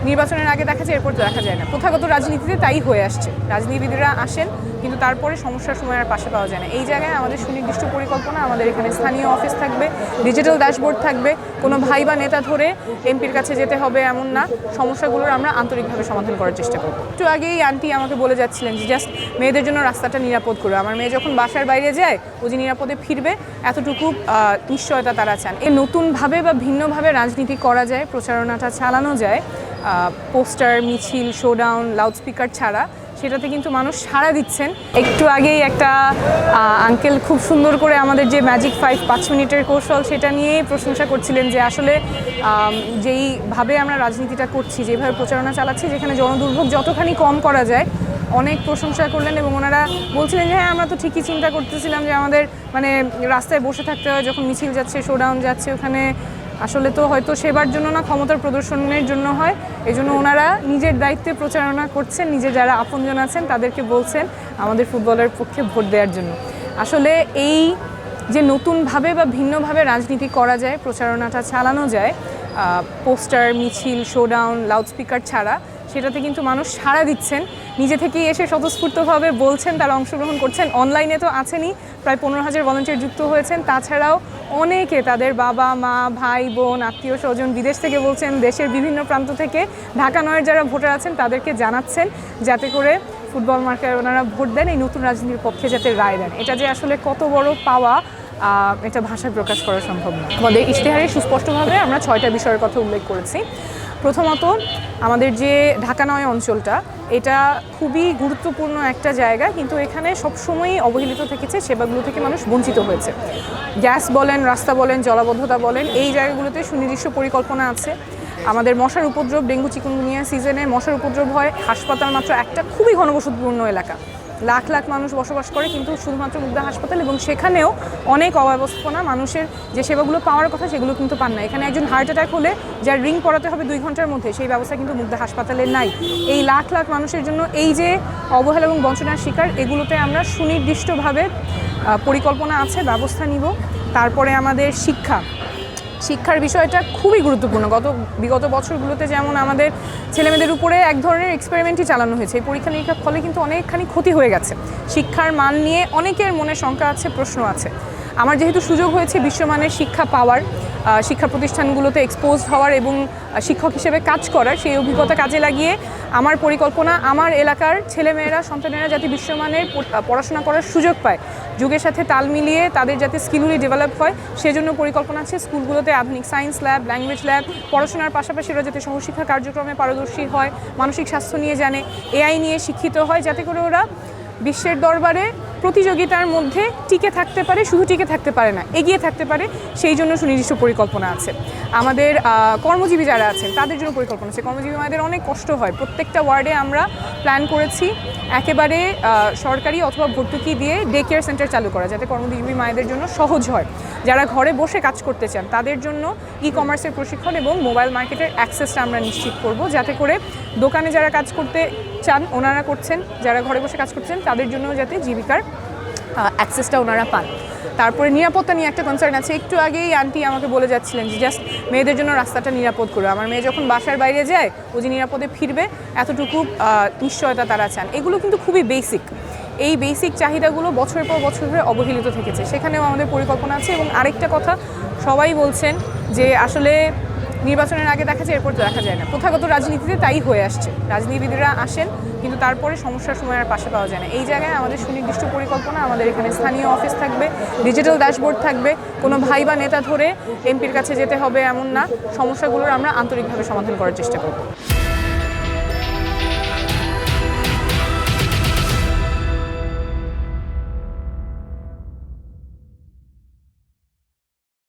নির্বাচনের আগে দেখা যায়, এরপর দেখা যায় না। প্রথাগত রাজনীতিতে তাই হয়ে আসছে। রাজনীতিবিদরা আসেন, কিন্তু তারপরে সমস্যার সময় আর পাশে পাওয়া যায় না। এই জায়গায় আমাদের সুনির্দিষ্ট পরিকল্পনা, আমাদের এখানে স্থানীয় অফিস থাকবে, ডিজিটাল ড্যাশবোর্ড থাকবে, কোনো ভাই বা নেতা ধরে এমপির কাছে যেতে হবে এমন না। সমস্যাগুলোর আমরা আন্তরিকভাবে সমাধান করার চেষ্টা করব। একটু আগেই আন্টি আমাকে বলে যাচ্ছিলেন যে জাস্ট মেয়েদের জন্য রাস্তাটা নিরাপদ করো। আমার মেয়ে যখন বাসার বাইরে যায় ও যে নিরাপদে ফিরবে এতটুকু নিশ্চয়তা তারা চান। এই নতুনভাবে বা ভিন্নভাবে রাজনীতি করা যায়, প্রচারণাটা চালানো যায়, পোস্টার, মিছিল, শোডাউন, লাউডস্পিকার ছাড়া, সেটাতে কিন্তু মানুষ সাড়া দিচ্ছেন। একটু আগেই একটা আঙ্কেল খুব সুন্দর করে আমাদের যে ম্যাজিক 5 মিনিটের কৌশল সেটা নিয়েই প্রশংসা করছিলেন যে আসলে যেইভাবে আমরা রাজনীতিটা করছি, যেভাবে প্রচারণা চালাচ্ছি, যেখানে জনদুর্ভোগ যতখানি কম করা যায়, অনেক প্রশংসা করলেন। এবং ওনারা বলছিলেন যে হ্যাঁ, আমরা তো ঠিকই চিন্তা করতেছিলাম যে আমাদের রাস্তায় বসে থাকতে হয় যখন মিছিল যাচ্ছে, শোডাউন যাচ্ছে, ওখানে আসলে তো হয়তো সেবার জন্য না, ক্ষমতার প্রদর্শনের জন্য হয়। এজন্য ওনারা নিজের দায়িত্বে প্রচারণা করছেন, নিজের যারা আপনজন আছেন তাদেরকে বলছেন আমাদের ফুটবলের পক্ষে ভোট দেওয়ার জন্য। আসলে এই যে নতুনভাবে বা ভিন্নভাবে রাজনীতি করা যায়, প্রচারণাটা চালানো যায়, পোস্টার, মিছিল, শোডাউন, লাউডস্পিকার ছাড়া, সেটাতে কিন্তু মানুষ সাড়া দিচ্ছেন, নিজে থেকেই এসে স্বতঃস্ফূর্তভাবে বলছেন, তারা অংশগ্রহণ করছেন। অনলাইনে তো আছেনই, প্রায় 15,000 ভলান্টিয়ার যুক্ত হয়েছেন। তাছাড়াও অনেকে তাদের বাবা, মা, ভাই, বোন, আত্মীয় স্বজন বিদেশ থেকে বলছেন, দেশের বিভিন্ন প্রান্ত থেকে ঢাকা নয়ের যারা ভোটার আছেন তাদেরকে জানাচ্ছেন যাতে করে ফুটবল মার্কায় ওনারা ভোট দেন, এই নতুন রাজনীতির পক্ষে যাতে রায় দেন। এটা যে আসলে কত বড় পাওয়া, এটা ভাষায় প্রকাশ করা সম্ভব না। আমাদের ইশতেহারে সুস্পষ্টভাবে আমরা 6টা বিষয়ের কথা উল্লেখ করেছি। প্রথমত, আমাদের যে ঢাকা নয় অঞ্চলটা, এটা খুবই গুরুত্বপূর্ণ একটা জায়গা, কিন্তু এখানে সবসময়ই অবহেলিত থেকেছে, সেবাগুলো থেকে মানুষ বঞ্চিত হয়েছে। গ্যাস বলেন, রাস্তা বলেন, জলাবদ্ধতা বলেন, এই জায়গাগুলোতে সুনির্দিষ্ট পরিকল্পনা আছে। আমাদের মশার উপদ্রব, ডেঙ্গু চিকুনগুনিয়া সিজনে মশার উপদ্রব হয়। হাসপাতাল মাত্র একটা, খুবই ঘনবসতিপূর্ণ এলাকা, লাখ লাখ মানুষ বসবাস করে, কিন্তু শুধুমাত্র মুগদা হাসপাতাল, এবং সেখানেও অনেক অব্যবস্থাপনা, মানুষের যে সেবাগুলো পাওয়ার কথা সেগুলো কিন্তু পান না। এখানে একজন হার্ট অ্যাটাক হলে যার রিং পড়াতে হবে 2 ঘন্টার মধ্যে, সেই ব্যবস্থা কিন্তু মুগদা হাসপাতালে নাই। এই লাখ লাখ মানুষের জন্য এই যে অবহেলা এবং বঞ্চনার শিকার, এগুলোতে আমরা সুনির্দিষ্টভাবে পরিকল্পনা আছে, ব্যবস্থা নিব। তারপরে আমাদের শিক্ষার বিষয়টা খুবই গুরুত্বপূর্ণ। বিগত বছরগুলোতে যেমন আমাদের ছেলেমেয়েদের উপরে এক ধরনের এক্সপেরিমেন্টই চালানো হয়েছে, এই পরীক্ষা নিরীক্ষার ফলে কিন্তু অনেকখানি ক্ষতি হয়ে গেছে। শিক্ষার মান নিয়ে অনেকের মনে শঙ্কা আছে, প্রশ্ন আছে। আমার যেহেতু সুযোগ হয়েছে বিশ্বমানের শিক্ষা পাওয়ার, শিক্ষা প্রতিষ্ঠানগুলোতে এক্সপোজ হওয়ার এবং শিক্ষক হিসেবে কাজ করার, সেই অভিজ্ঞতা কাজে লাগিয়ে আমার পরিকল্পনা, আমার এলাকার ছেলেমেয়েরা, সন্তানেরা যাতে বিশ্বমানের পড়াশোনা করার সুযোগ পায়, যুগের সাথে তাল মিলিয়ে তাদের যাতে স্কিলগুলি ডেভেলপ হয়, সেজন্য পরিকল্পনা আছে। স্কুলগুলোতে আধুনিক সায়েন্স ল্যাব, ল্যাঙ্গুয়েজ ল্যাব, পড়াশোনার পাশাপাশি ওরা যাতে সহশিক্ষা কার্যক্রমে পারদর্শী হয়, মানসিক স্বাস্থ্য নিয়ে জানে, এআই নিয়ে শিক্ষিত হয়, যাতে করে ওরা বিশ্বের দরবারে প্রতিযোগিতার মধ্যে টিকে থাকতে পারে, শুধু টিকে থাকতে পারে না, এগিয়ে থাকতে পারে, সেই জন্য সুনির্দিষ্ট পরিকল্পনা আছে। আমাদের কর্মজীবী যারা আছেন তাদের জন্য পরিকল্পনা আছে। কর্মজীবী মায়েদের অনেক কষ্ট হয়, প্রত্যেকটা ওয়ার্ডে আমরা প্ল্যান করেছি একেবারে সরকারি অথবা ভর্তুকি দিয়ে ডে কেয়ার সেন্টার চালু করা, যাতে কর্মজীবী মায়েদের জন্য সহজ হয়। যারা ঘরে বসে কাজ করতে চান তাদের জন্য ই-কমার্সের প্রশিক্ষণ এবং মোবাইল মার্কেটের অ্যাক্সেসটা আমরা নিশ্চিত করব, যাতে করে দোকানে যারা কাজ করতে চান ওনারা করছেন, যারা ঘরে বসে কাজ করছেন তাদের জন্য যাতে জীবিকার অ্যাক্সেসটা ওনারা পান। তারপরে নিরাপত্তা নিয়ে একটা কনসার্ন আছে। একটু আগেই আন্টি আমাকে বলে যাচ্ছিলেন যে জাস্ট মেয়েদের জন্য রাস্তাটা নিরাপদ করো। আমার মেয়ে যখন বাসার বাইরে যায় ও যে নিরাপদে ফিরবে এতটুকু নিশ্চয়তা তারা চান। এগুলো কিন্তু খুবই বেসিক। এই বেসিক চাহিদাগুলো বছরের পর বছর ধরে অবহেলিত থেকেছে, সেখানেও আমাদের পরিকল্পনা আছে। এবং আরেকটা কথা, সবাই বলছেন যে আসলে নির্বাচনের আগে দেখা যায়, এরপর দেখা যায় না। প্রথাগত রাজনীতিতে তাই হয়ে আসছে। রাজনীতিবিদরা আসেন, কিন্তু তারপরে সমস্যার সময় আর পাশে পাওয়া যায় না। এই জায়গায় আমাদের সুনির্দিষ্ট পরিকল্পনা, আমাদের এখানে স্থানীয় অফিস থাকবে, ডিজিটাল ড্যাশবোর্ড থাকবে, কোনো ভাই বা নেতা ধরে এমপির কাছে যেতে হবে এমন না। সমস্যাগুলোর আমরা আন্তরিকভাবে সমাধান করার চেষ্টা করব।